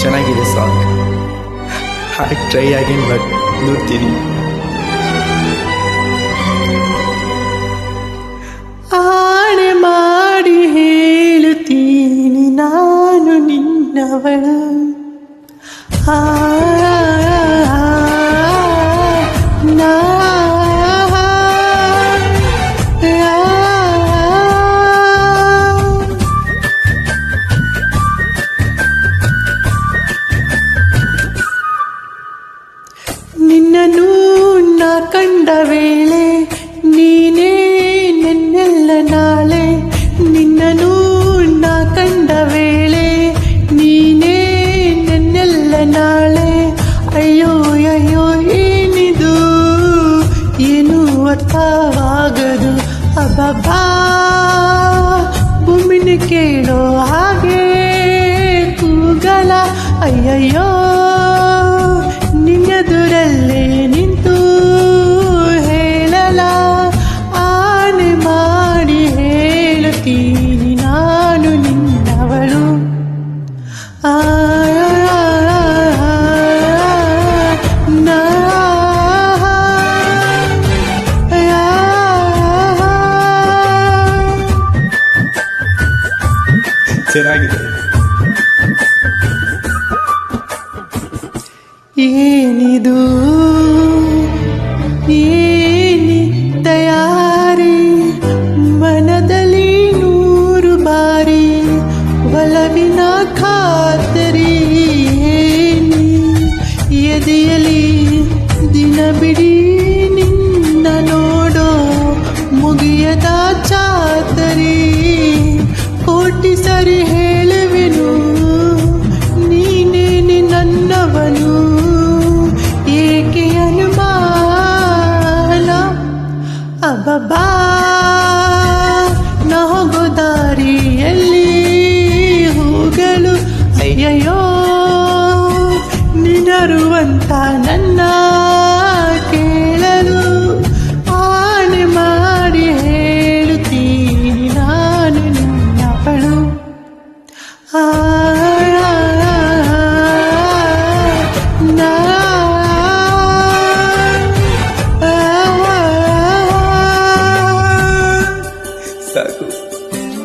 ಚೆನ್ನಾಗಿದೆ ಸಾಂಗ್. ಹಾಗೆ try again but ನೋಡ್ತೀನಿ. ಆಣೆ ಮಾಡಿ ಹೇಳುತ್ತೀನಿ ನಾನು ನಿನ್ನವಳು. ನಿನ್ನನ್ನು ನಾ ಕಂಡ ವೇಳೆ ನೀನೇ ನನ್ನೆಲ್ಲ ನಾಳೆ. ನಿನ್ನನ್ನು ನಾ ಕಂಡ ವೇಳೆ ನೀನೇ ನನ್ನೆಲ್ಲ ನಾಳೆ. ಅಯ್ಯೋ ಅಯ್ಯೋ ಏನಿದು ಏನು ಅರ್ಥವಾಗದು. ಅಬ್ಬಬ್ಬಾ ಭೂಮಿನ ಕೇಳೋ ಹಾಗೆ ಕೂಗಲ. ಅಯ್ಯಯ್ಯೋ ನಿನ್ನೆದುರಲ್ಲೇ ನಿಂತು ಹೇಳಲ. ಆನೆ ಮಾಡಿ ಹೇಳುತ್ತೀನಿ ನಾನು ನಿನ್ನವಳು. ಚೆನ್ನಾಗಿದೆ. ಏನಿದು ಏನಿ ತಯಾರಿ ಮನದಲ್ಲಿ 100 ಬಾರಿ ಒಲವಿನ ಖಾತರಿ. ಏನಿ ಎದೆಯಲಿ ದಿನ ಬಿಡಿ ನಿನ್ನ ನೋಡೋ ಮುಗಿಯದ ಚಾತರಿ. ಕೋಟಿ ಸರಿ ಹೇಳುವೆನು ನೀನೇನೆ ನನ್ನವನು. ಏಕೆ ಅನುಮಾನ. ಅಬ್ಬಬ್ಬಾ